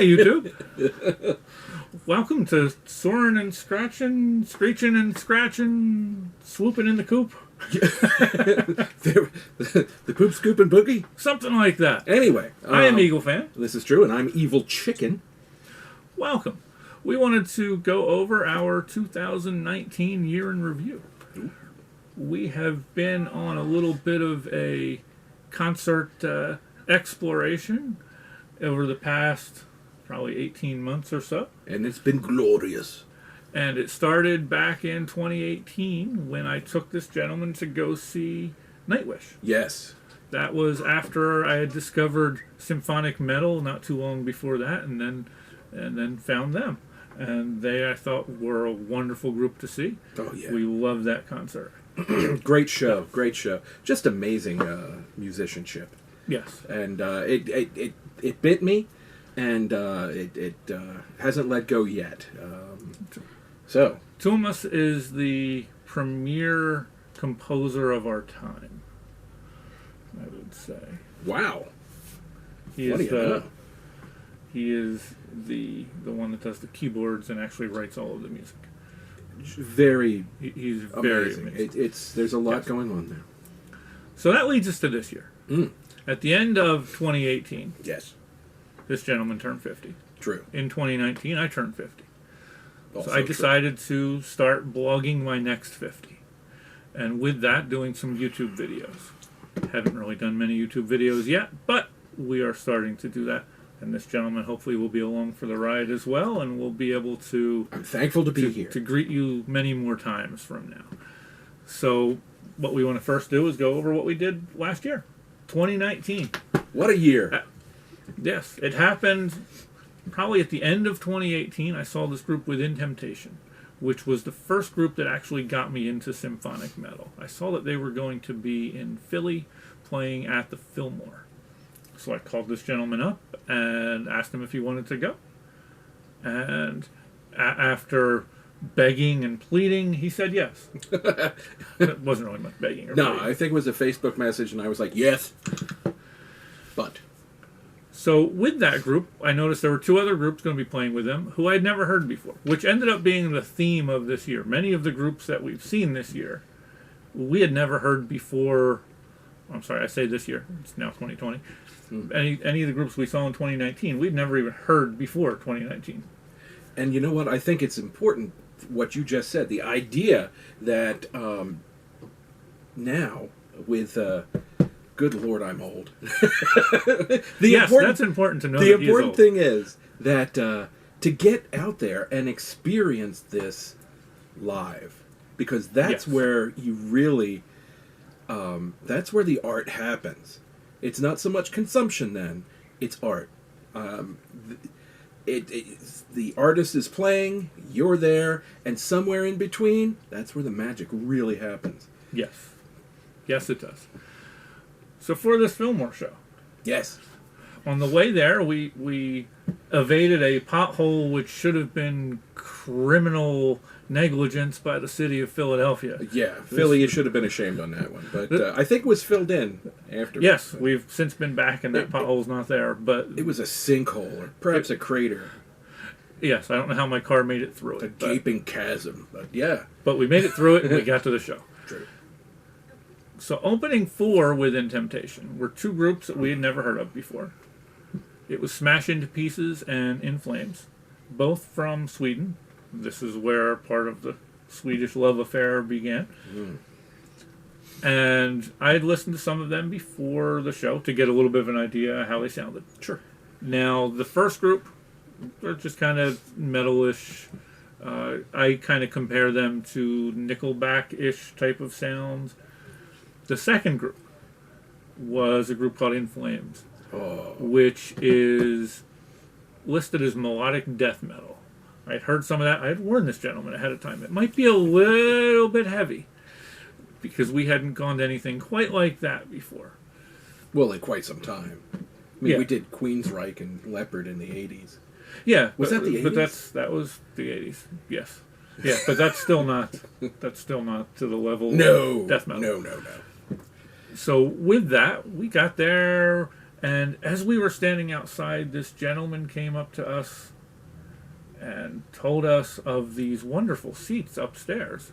YouTube. Welcome to Soaring and Scratching, Screeching and Scratching, Swooping in the Coop. The Poop, Scoop, and Boogie? Something like that. Anyway. I am EagleFan. This is true, and I'm Evil Chicken. Welcome. We wanted to go over our 2019 year in review. Ooh. We have been on a little bit of a concert exploration over the past probably 18 months or so. And it's been glorious. And it started back in 2018 when I took this gentleman to go see Nightwish. Yes. That was after I had discovered symphonic metal not too long before that, and then found them. And they, I thought, were a wonderful group to see. Oh, yeah. We loved that concert. Great show. Great show. Just amazing musicianship. Yes. And it bit me, and it hasn't let go yet. So Tuomas is the premier composer of our time, I would say. Wow. He is the one that does the keyboards and actually writes all of the music. Very He's very amazing. There's a lot going on there. So that leads us to this year. Mm. At the end of 2018, Yes. this gentleman turned 50. True. In 2019, I turned 50. Also So I decided to start blogging my next 50. And with that, doing some YouTube videos. Haven't really done many YouTube videos yet, but we are starting to do that. And this gentleman hopefully will be along for the ride as well, and we'll be able to... I'm thankful to be here. To greet you many more times from now. So what we want to first do is go over what we did last year, 2019. What a year. Yes, it happened probably at the end of 2018. I saw this group Within Temptation, which was the first group that actually got me into symphonic metal. I saw that they were going to be in Philly playing at the Fillmore. So I called this gentleman up and asked him if he wanted to go. And after begging and pleading, he said yes. It wasn't really much begging or pleading. I think it was a Facebook message, and I was like, yes. But... So with that group, I noticed there were two other groups going to be playing with them who I'd never heard before, which ended up being the theme of this year. Many of the groups that we've seen this year, we had never heard before. I'm sorry, I say this year. It's now 2020. Any of the groups we saw in 2019, we'd never even heard before 2019. And you know what? I think it's important, what you just said. The idea that now, with... good Lord, I'm old. That's important to know. The important thing is that to get out there and experience this live, because that's where you really... that's where the art happens. It's not so much consumption then, it's art. The artist is playing, you're there, and somewhere in between, that's where the magic really happens. Yes. Yes, it does. So for this Fillmore show. Yes. On the way there, we evaded a pothole which should have been criminal negligence by the city of Philadelphia. Yeah, Philly, you should have been ashamed on that one. But I think it was filled in after. Yes, we've since been back and that pothole's not there. But it was a sinkhole or perhaps a crater. Yes, I don't know how my car made it through it. A gaping chasm, but yeah. But we made it through it and we got to the show. True. So opening for Within Temptation were two groups that we had never heard of before. It was Smash Into Pieces and In Flames, both from Sweden. This is where part of the Swedish love affair began. Mm. And I had listened to some of them before the show to get a little bit of an idea of how they sounded. Sure. Now, the first group, they're just kind of metalish. I kind of compare them to Nickelback-ish type of sounds. The second group was a group called In Flames, which is listed as melodic death metal. I'd heard some of that. I had warned this gentleman ahead of time. It might be a little bit heavy because we hadn't gone to anything quite like that before. Well, in quite some time. I mean, we did Queensryche and Leopard in the 80s. Yeah. Was that the 80s? But that was the 80s, yes. Yeah, but that's still not to the level of death metal. No. So with that, we got there And as we were standing outside, this gentleman came up to us and told us of these wonderful seats upstairs.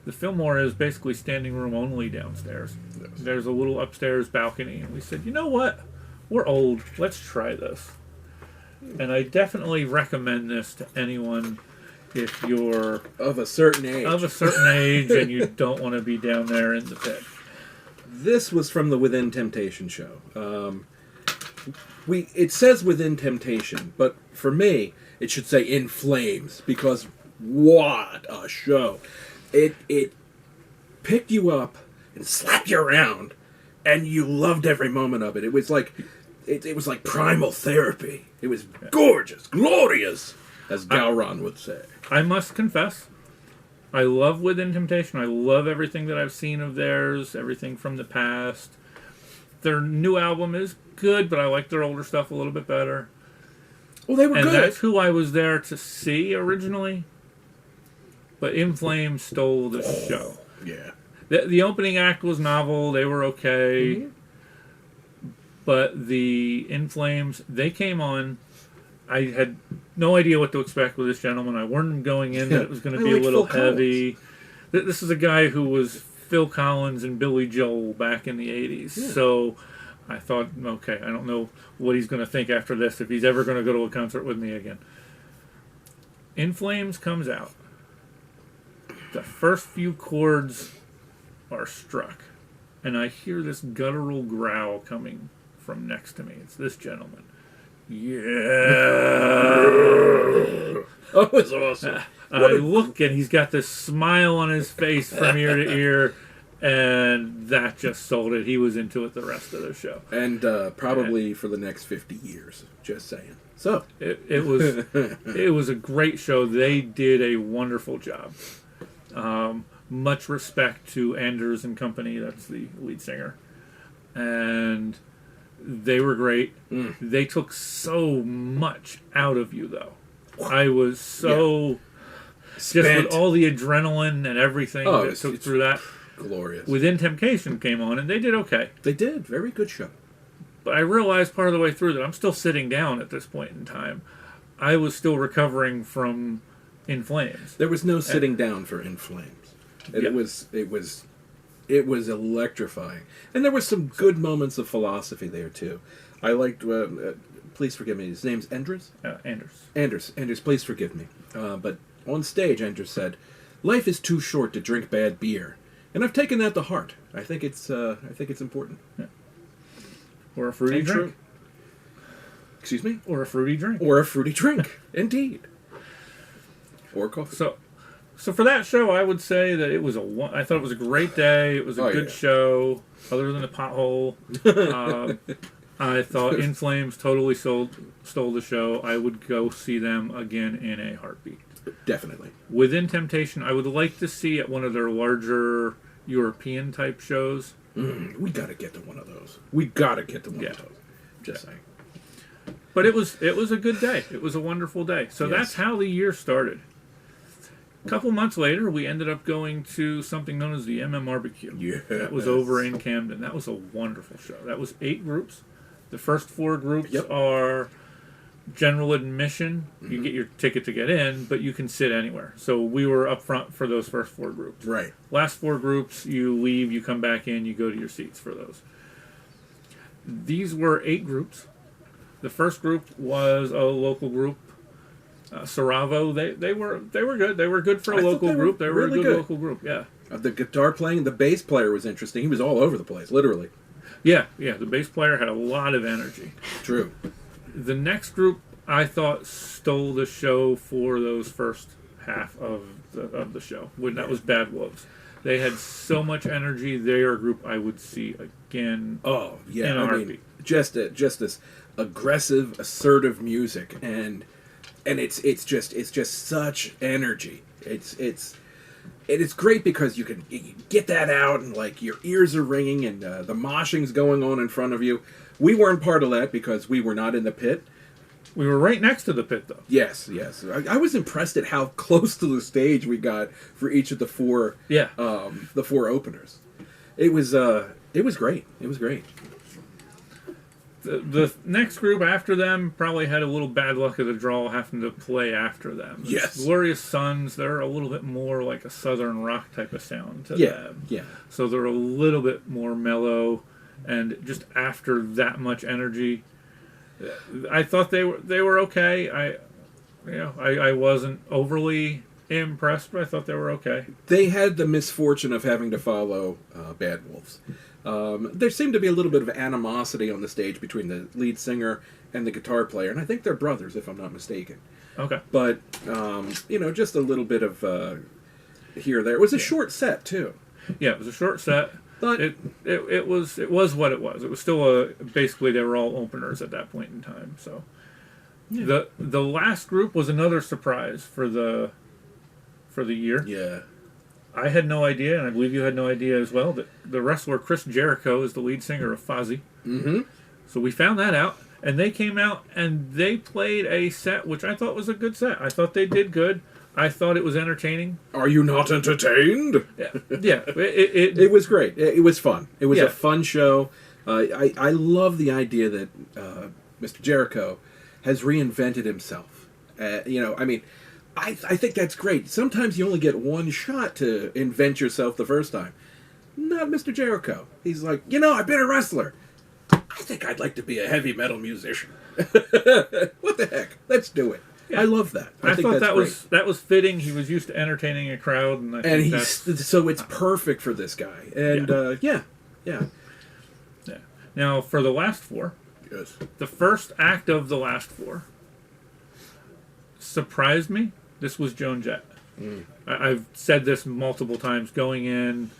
The Fillmore is basically standing room only downstairs. Yes. There's a little upstairs balcony, and we said, you know what? We're old. Let's try this. And I definitely recommend this to anyone if you're Of a certain age. and you don't want to be down there in the pit. This was from the Within Temptation show. It says Within Temptation, but for me, it should say In Flames, because what a show. It picked you up and slapped you around, and you loved every moment of it. It was like it was like primal therapy. It was gorgeous, glorious, as Gowron would say. I must confess, I love Within Temptation. I love everything that I've seen of theirs, everything from the past. Their new album is good, but I like their older stuff a little bit better. Well, they were And good. that's who I was there to see originally. But In Flames stole the show. Yeah. The opening act was novel. They were okay. Mm-hmm. But the In Flames, they came on. I had no idea what to expect with this gentleman. I warned going in that it was going to be a little heavy. This is a guy who was Phil Collins and Billy Joel back in the 80s. Yeah. So I thought, okay, I don't know what he's going to think after this, if he's ever going to go to a concert with me again. In Flames comes out. The first few chords are struck, and I hear this guttural growl coming from next to me. It's this gentleman. Yeah. Oh, it was awesome. I look, and he's got this smile on his face from ear to ear, and that just sold it. He was into it the rest of the show. And probably for the next 50 years. Just saying. So It was a great show. They did a wonderful job. Much respect to Anders and Company. That's the lead singer, and they were great. They took so much out of you, though. I was so just with all the adrenaline and everything that took through that. Glorious. Within Temptation came on, and they did okay. They did. Very good show. But I realized part of the way through that I'm still sitting down at this point in time. I was still recovering from In Flames. There was no sitting down for In Flames. Yeah. It was electrifying, and there were some good moments of philosophy there too. I liked. Please forgive me. His name's Anders. Anders. Anders. Please forgive me. But on stage, Anders said, "Life is too short to drink bad beer," and I've taken that to heart. I think it's important. Yeah. Or a fruity And drink. true. Excuse me. Or a fruity drink. Or a fruity drink, indeed. Or coffee. So for that show, I would say that I thought it was a great day. It was a good show, other than the pothole. I thought In Flames totally stole the show. I would go see them again in a heartbeat. Definitely. Within Temptation, I would like to see at one of their larger European type shows. We got to get to one of those. We got to get to one of those. Just saying. But it was a good day. It was a wonderful day. So that's how the year started. A couple months later, we ended up going to something known as the MM-Barbecue. Yes. That was over in Camden. That was a wonderful show. That was 8 groups. The first 4 groups are general admission. You get your ticket to get in, but you can sit anywhere. So we were up front for those first 4 groups. Right. Last 4 groups, you leave, you come back in, you go to your seats for those. These were 8 groups. The first group was a local group. Saravo, they were good. They were good for a local group. They were a good local group. Yeah. The guitar playing, the bass player was interesting. He was all over the place, literally. Yeah. The bass player had a lot of energy. True. The next group, I thought, stole the show for those first half of the show. When that was Bad Wolves. They had so much energy. They are a group I would see again. Oh yeah, in a heartbeat. Just this aggressive, assertive music, and it's just such energy. It's great because you get that out, and like your ears are ringing, and the moshing's going on in front of you. We weren't part of that because we were not in the pit. We were right next to the pit, though. Yes. I was impressed at how close to the stage we got for each of the 4. The 4 openers. It was great. It was great. The next group after them probably had a little bad luck of the draw having to play after them. Yes. Glorious Sons, they're a little bit more like a southern rock type of sound to Yeah, them. yeah. So they're a little bit more mellow, and just after that much energy, I thought they were okay. I wasn't overly impressed, but I thought they were okay. They had the misfortune of having to follow Bad Wolves. There seemed to be a little bit of animosity on the stage between the lead singer and the guitar player, and I think they're brothers, if I'm not mistaken. Okay. But, just a little bit of here or there. It was a short set, too. Yeah, it was a short set. But It was what it was. It was still basically they were all openers at that point in time. So the last group was another surprise for the year. yeah. I had no idea, and I believe you had no idea as well, that the wrestler Chris Jericho is the lead singer of Fozzy. Mm-hmm. So we found that out, and they came out and they played a set which I thought was a good set. I thought they did good. I thought it was entertaining. Are you not entertained? Yeah. It was great. It was fun. It was Yeah. a fun show. I love the idea that Mr. Jericho has reinvented himself. I think that's great. Sometimes you only get one shot to invent yourself the first time. Not Mr. Jericho. He's like, I've been a wrestler. I think I'd like to be a heavy metal musician. What the heck? Let's do it. Yeah. I love that. I think thought that's that was fitting. He was used to entertaining a crowd, and I think that's so it's perfect for this guy. And yeah. Yeah. Now for the last four, Yes. the first act of the last four surprised me. This was Joan Jett. I've said this multiple times going in.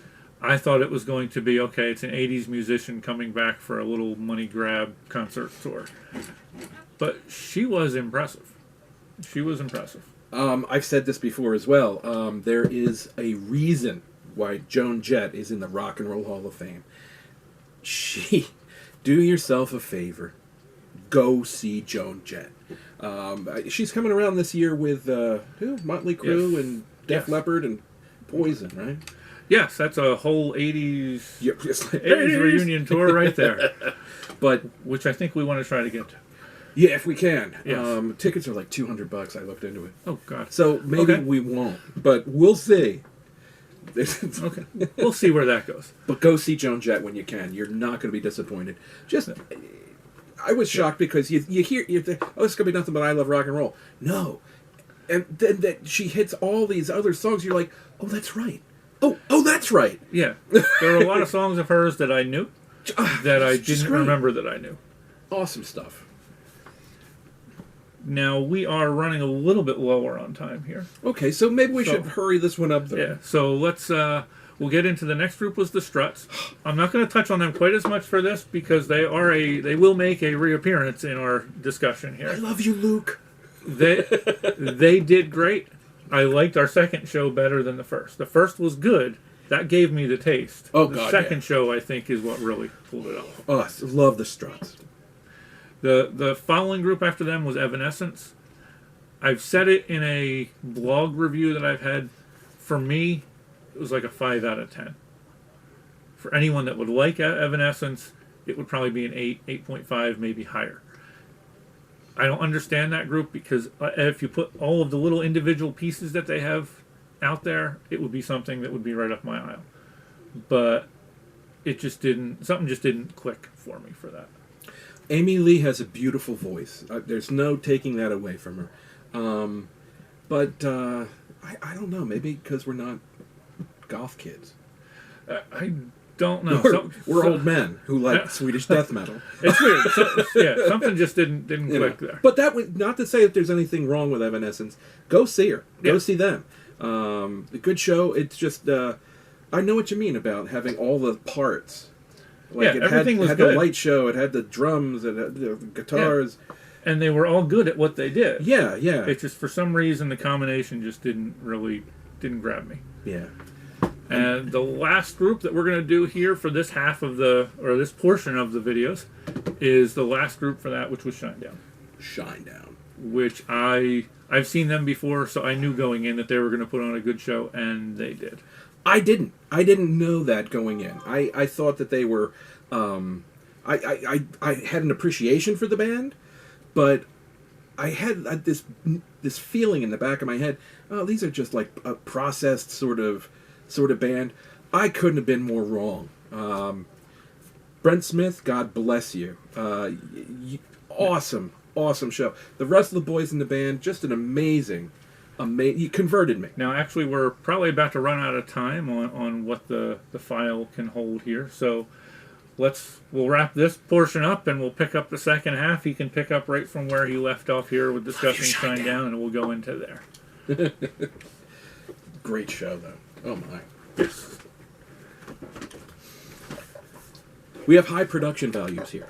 I thought it was going to be, okay, it's an 80s musician coming back for a little money grab concert tour. But she was impressive. She was impressive. I've said this before as well. There is a reason why Joan Jett is in the Rock and Roll Hall of Fame. Do yourself a favor. Go see Joan Jett. She's coming around this year with who? Motley Crue Yes. and Def Leppard and Poison, right? Yes, that's a whole 80s, Yep. 80s reunion tour right there. But Which I think we want to try to get to. yeah, if we can. Yes. Tickets are like $200. I looked into it. Oh, God. So maybe Okay. we won't, but we'll see. Okay. We'll see where that goes. But go see Joan Jett when you can. You're not going to be disappointed. I was shocked because you think, oh, it's going to be nothing but I Love Rock and Roll. No. And then that she hits all these other songs, you're like, oh, that's right. Oh, that's right. Yeah. There are a lot of songs of hers that I knew that I It's just didn't great. remember that I knew. Awesome stuff. Now, we are running a little bit lower on time here. Okay, so maybe we So- should hurry this one up, though. Yeah, so let's, we'll get into the next group was the Struts. I'm not going to touch on them quite as much for this because they will make a reappearance in our discussion I here. love you, Luke. They did great. I liked our second show better than the first. The first was good. That gave me the taste. Oh, the God, second yeah. show, I think, is what really pulled it off. Oh, I love the Struts. The following group after them was Evanescence. I've said it in a blog review that I've had. For me, it was like a 5 out of 10. For anyone that would like Evanescence, it would probably be an 8, 8.5, maybe higher. I don't understand that group because if you put all of the little individual pieces that they have out there, it would be something that would be right up my aisle. But something just didn't click for me for that. Amy Lee has a beautiful voice. There's no taking that away from her. But I don't know. Maybe because we're not goth kids. I don't know. We're old men who like Swedish death metal. It's weird. Something just didn't click there. But that would not to say that there's anything wrong with Evanescence. Go see her. Go Yeah. see them. A good show. It's just I know what you mean about having all the parts. Like Yeah, everything was had good. the light show. It had the drums. It had the guitars. And they were all good at what they did. Yeah. It's just for some reason the combination just didn't grab me. Yeah. And the last group that we're going to do here for this this portion of the videos is the last group for that, which was Shinedown. Shinedown. Which I've seen them before, so I knew going in that they were going to put on a good show, and they did. I didn't know that going in. I thought that they were I had an appreciation for the band, but I had this feeling in the back of my head. Oh, these are just like a processed sort of band. I couldn't have been more wrong. Brent Smith, God bless you. Awesome show. The rest of the boys in the band, just an amazing. You converted me. Now, actually, we're probably about to run out of time on what the file can hold here. So we'll wrap this portion up, and we'll pick up the second half. He can pick up right from where he left off here with discussing Shinedown, and we'll go into there. Great show, though. Oh, my. Yes. We have high production values here.